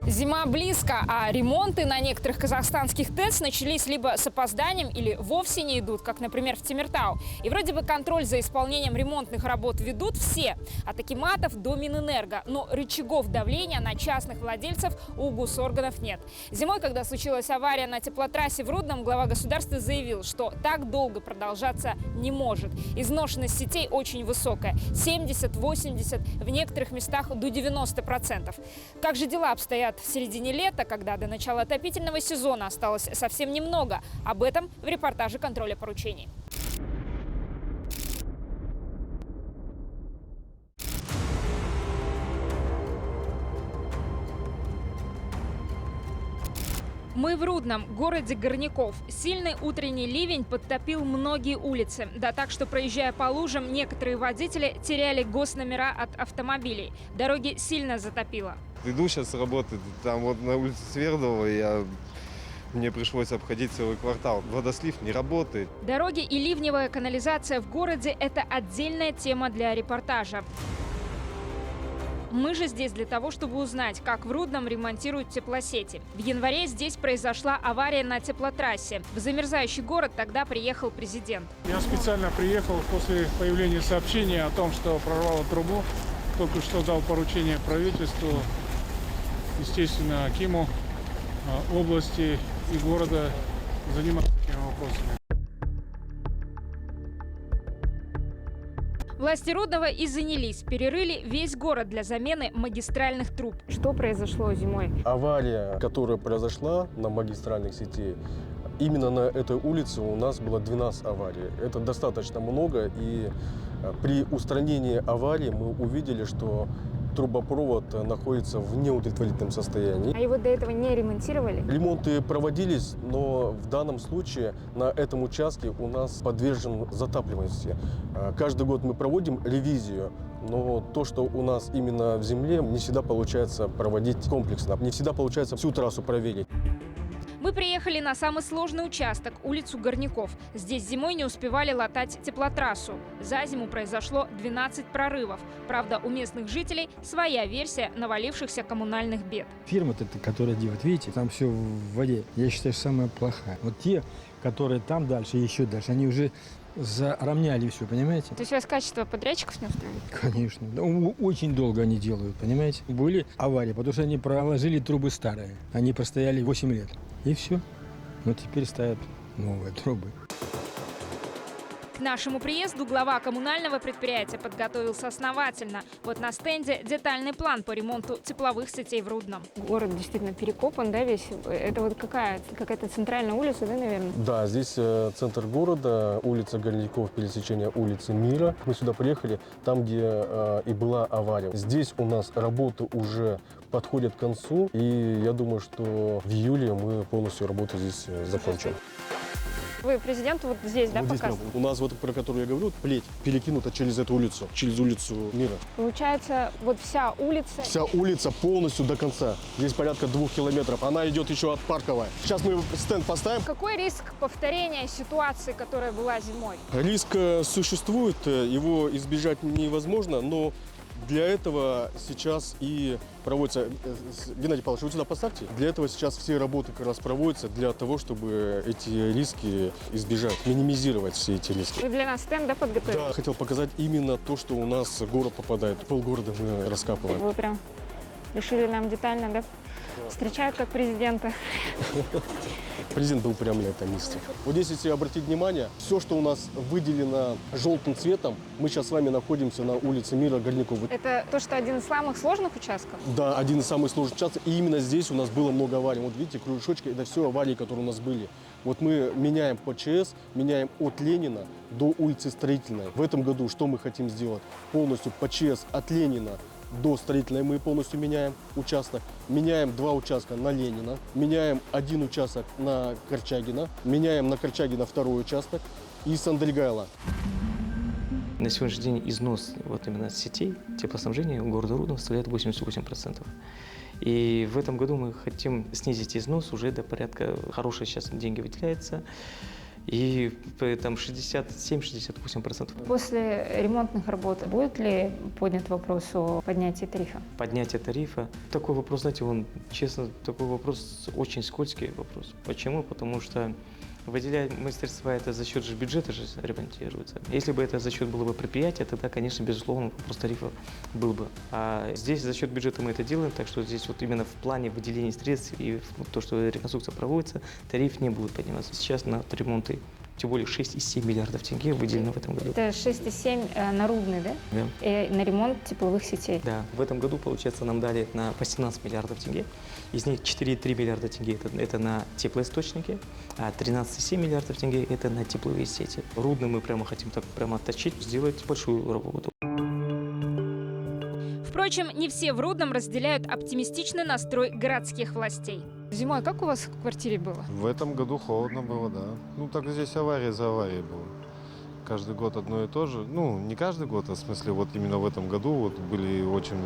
Зима близко, а ремонты на некоторых казахстанских ТЭЦ начались либо с опозданием или вовсе не идут, как, например, в Темиртау. И вроде бы контроль за исполнением ремонтных работ ведут все, от акиматов до Минэнерго. Но рычагов давления на частных владельцев у госорганов нет. Зимой, когда случилась авария на теплотрассе в Рудном, глава государства заявил, что так долго продолжаться не может. Изношенность сетей очень высокая – 70-80%, в некоторых местах до 90%. Как же дела обстоят в середине лета, когда до начала отопительного сезона осталось совсем немного? Об этом в репортаже «Контроля поручений». Мы в Рудном, городе горняков. Сильный утренний ливень подтопил многие улицы. Да так, что, проезжая по лужам, некоторые водители теряли госномера от автомобилей. Дороги сильно затопило. Иду сейчас с работы, там вот на улице Свердлова мне пришлось обходить целый квартал. Водослив не работает. Дороги и ливневая канализация в городе – это отдельная тема для репортажа. Мы же здесь для того, чтобы узнать, как в Рудном ремонтируют теплосети. В январе здесь произошла авария на теплотрассе. В замерзающий город тогда приехал президент. Я специально приехал после появления сообщения о том, что прорвало трубу. Только что дал поручение правительству, естественно, акиму области и города заниматься этими вопросами. Власти Рудного и занялись. Перерыли весь город для замены магистральных труб. Что произошло зимой? Авария, которая произошла на магистральных сетей, именно на этой улице у нас было 12 аварий. Это достаточно много, и при устранении аварии мы увидели, что трубопровод находится в неудовлетворительном состоянии. А его до этого не ремонтировали? Ремонты проводились, но в данном случае на этом участке у нас подвержен затапливаемости. Каждый год мы проводим ревизию, но то, что у нас именно в земле, не всегда получается проводить комплексно, не всегда получается всю трассу проверить. Мы приехали на самый сложный участок – улицу Горняков. Здесь зимой не успевали латать теплотрассу. За зиму произошло 12 прорывов. Правда, у местных жителей своя версия навалившихся коммунальных бед. Фирма-то, которая делает, видите, там все в воде. Я считаю, самая плохая. Вот те, которые там дальше, еще дальше, они уже заровняли все, понимаете? То есть у вас качество подрядчиков не устраивает? Конечно. Очень долго они делают, понимаете? Были аварии, потому что они проложили трубы старые. Они простояли 8 лет. И все. Но теперь ставят новые трубы. К нашему приезду глава коммунального предприятия подготовился основательно. Вот на стенде детальный план по ремонту тепловых сетей в Рудном. Город действительно перекопан, да, весь? Это вот какая-то центральная улица, да, наверное? Да, здесь центр города, улица Горняков, пересечение улицы Мира. Мы сюда приехали, там, где и была авария. Здесь у нас работы уже подходят к концу, и я думаю, что в июле мы полностью работу здесь закончим. Вы президенту вот здесь, да, показываете? У нас вот, про которую я говорю, плеть перекинута через эту улицу, через улицу Мира. Получается, вот вся улица... Вся улица полностью до конца. Здесь порядка 2 километров. Она идет еще от Парковой. Сейчас мы стенд поставим. Какой риск повторения ситуации, которая была зимой? Риск существует, его избежать невозможно, но для этого сейчас и проводится... Геннадий Павлович, вы сюда поставьте. Для этого сейчас все работы как раз проводятся, для того, чтобы эти риски избежать, минимизировать все эти риски. Вы для нас стенд, да, подготовили? Да, хотел показать именно то, что у нас город попадает. Полгорода мы раскапываем. Вы прям решили нам детально, да? Встречают как президента. Президент был прямо на этом месте. Вот здесь, если обратить внимание, все, что у нас выделено желтым цветом, мы сейчас с вами находимся на улице Мира Горняков. Это то, что один из самых сложных участков? Да, один из самых сложных участков. И именно здесь у нас было много аварий. Вот видите, кружочки, это все аварии, которые у нас были. Вот мы меняем по ЧС, меняем от Ленина до улицы Строительной. В этом году что мы хотим сделать? Полностью по ЧС от Ленина до Строительной мы полностью меняем участок. Меняем 2 участка на Ленина. Меняем 1 участок на Корчагина. Меняем на Корчагина 2-й участок. И Сандельгайла. На сегодняшний день износ вот именно сетей теплоснабжения города Рудного составляет 88%. И в этом году мы хотим снизить износ уже до порядка, хорошие сейчас деньги выделяются. И там 67-68%. После ремонтных работ будет ли поднят вопрос о поднятии тарифа? Поднятие тарифа. Такой вопрос, знаете, он, честно, такой вопрос очень скользкий вопрос. Почему? Потому что выделять мастерства это за счет же бюджета же ремонтируется. Если бы это за счет было бы предприятия, тогда, конечно, безусловно, вопрос тарифа был бы. А здесь за счет бюджета мы это делаем, так что здесь вот именно в плане выделения средств и то, что реконструкция проводится, тариф не будет подниматься. Сейчас на ремонты тем более 6,7 миллиардов тенге выделено в этом году. Это 6,7 на Рудный, да? Да. И на ремонт тепловых сетей. Да, в этом году, получается, нам дали на 18 миллиардов тенге. Из них 4,3 миллиарда тенге это на теплоисточники, а 13,7 миллиардов тенге это на тепловые сети. Рудно мы прямо хотим так прямо отточить, сделать большую работу. Впрочем, не все в Рудном разделяют оптимистичный настрой городских властей. Зимой как у вас в квартире было? В этом году холодно было, да. Ну, так здесь авария за аварией была. Каждый год одно и то же. Ну, не каждый год, а в смысле вот именно в этом году вот были очень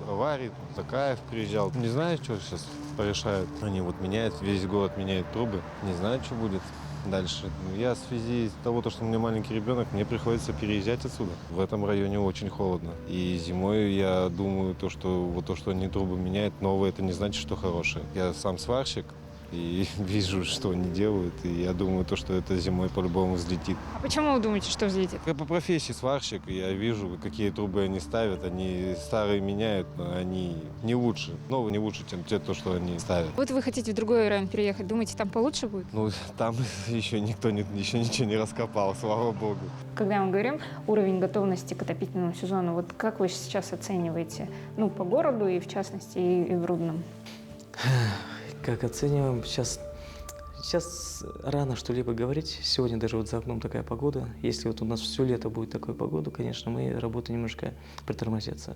аварии. Такаев приезжал. Не знаю, что сейчас порешают. Они вот меняют, весь город меняет трубы. Не знаю, что будет дальше. Я в связи с того, что у меня маленький ребенок, мне приходится переезжать отсюда. В этом районе очень холодно. И зимой я думаю, то, что они трубы меняют, новые, это не значит, что хорошие. Я сам сварщик и вижу, что они делают. И я думаю, что это зимой по-любому взлетит. А почему вы думаете, что взлетит? Я по профессии сварщик, и я вижу, какие трубы они ставят. Они старые меняют, но они не лучше. Новые не лучше, чем то, что они ставят. Вот вы хотите в другой район переехать. Думаете, там получше будет? Ну, там еще никто еще ничего не раскопал, слава богу. Когда мы говорим уровень готовности к отопительному сезону, вот как вы сейчас оцениваете? Ну, по городу и, в частности, и в Рудном. Как оцениваем, сейчас рано что-либо говорить. Сегодня даже вот за окном такая погода. Если вот у нас все лето будет такой погода, конечно, работа немножко притормозится.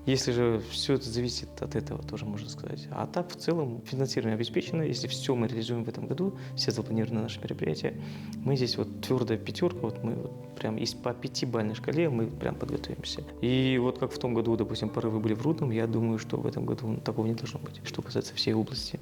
Если же все это зависит от этого, тоже можно сказать. А так, в целом, финансирование обеспечено. Если все мы реализуем в этом году, все запланированы наши мероприятия, мы здесь вот твердая пятерка, вот мы вот прям есть по 5-бальной шкале, мы прям подготовимся. И вот как в том году, допустим, порывы были в Рудном, я думаю, что в этом году такого не должно быть, что касается всей области.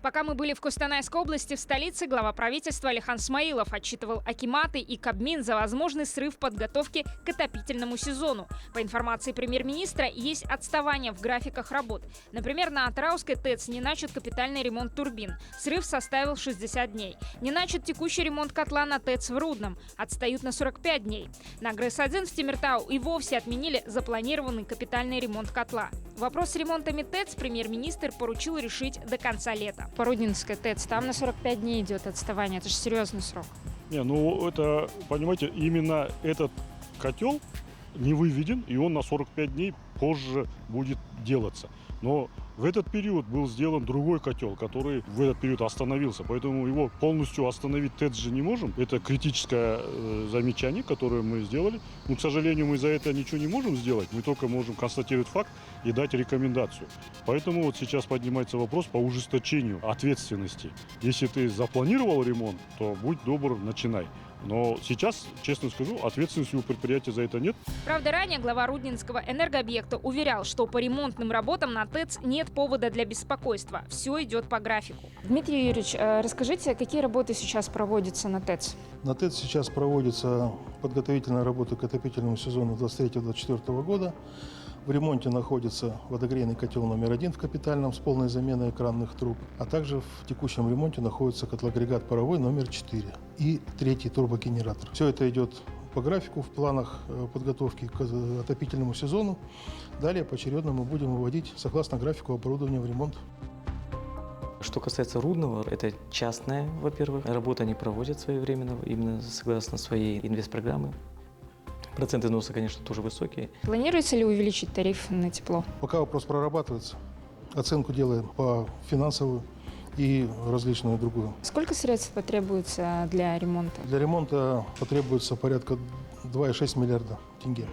Пока мы были в Костанайской области, в столице, глава правительства Алихан Смаилов отчитывал акиматы и Кабмин за возможный срыв подготовки к отопительному сезону. По информации премьер-министра, есть отставание в графиках работ. Например, на Атырауской ТЭЦ не начат капитальный ремонт турбин. Срыв составил 60 дней. Не начат текущий ремонт котла на ТЭЦ в Рудном. Отстают на 45 дней. На ГРЭС-1 в Темиртау и вовсе отменили запланированный капитальный ремонт котла. Вопрос с ремонтами ТЭЦ премьер-министр поручил решить до конца лета. По Рудненской ТЭЦ там на 45 дней идет отставание. Это же серьезный срок. Не, ну это, понимаете, именно этот котел не выведен, и он на 45 дней позже будет делаться. Но в этот период был сделан другой котел, который в этот период остановился. Поэтому его полностью остановить ТЭЦ же не можем. Это критическое замечание, которое мы сделали. Но, к сожалению, мы за это ничего не можем сделать. Мы только можем констатировать факт и дать рекомендацию. Поэтому вот сейчас поднимается вопрос по ужесточению ответственности. Если ты запланировал ремонт, то будь добр, начинай. Но сейчас, честно скажу, ответственности у предприятия за это нет. Правда, ранее глава Рудненского энергообъекта уверял, что по ремонтным работам на ТЭЦ нет повода для беспокойства. Все идет по графику. Дмитрий Юрьевич, расскажите, какие работы сейчас проводятся на ТЭЦ? На ТЭЦ сейчас проводится подготовительная работа к отопительному сезону 2023-2024 года. В ремонте находится водогрейный котел номер 1 в капитальном с полной заменой экранных труб, а также в текущем ремонте находится котлоагрегат паровой номер 4 и 3-й турбогенератор. Все это идет по графику в планах подготовки к отопительному сезону. Далее поочередно мы будем выводить согласно графику оборудования в ремонт. Что касается Рудного, это частная, во-первых, работа они проводят своевременно, именно согласно своей инвестпрограммы. Проценты износа, конечно, тоже высокие. Планируется ли увеличить тариф на тепло? Пока вопрос прорабатывается. Оценку делаем по финансовую и различную другую. Сколько средств потребуется для ремонта? Для ремонта потребуется порядка 2,6 миллиарда тенге.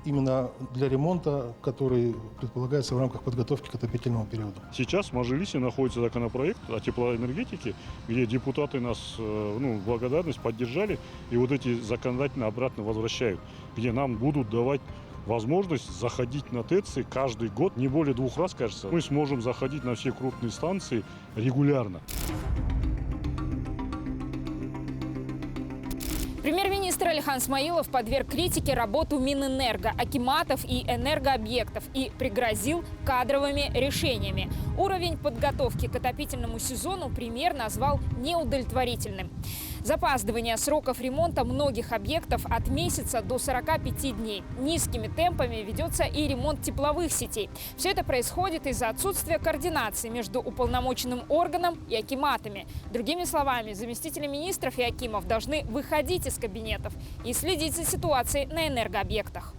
Именно для ремонта, который предполагается в рамках подготовки к отопительному периоду. Сейчас в Мажилисе находится законопроект о теплоэнергетике, где депутаты нас в благодарность поддержали и вот эти законодательно обратно возвращают, где нам будут давать возможность заходить на ТЭЦы каждый год, не более 2 раз, кажется. Мы сможем заходить на все крупные станции регулярно. Алихан Смаилов подверг критике работу Минэнерго, акиматов и энергообъектов и пригрозил кадровыми решениями. Уровень подготовки к отопительному сезону премьер назвал неудовлетворительным. Запаздывание сроков ремонта многих объектов от месяца до 45 дней. Низкими темпами ведется и ремонт тепловых сетей. Все это происходит из-за отсутствия координации между уполномоченным органом и акиматами. Другими словами, заместители министров и акимов должны выходить из кабинетов и следить за ситуацией на энергообъектах.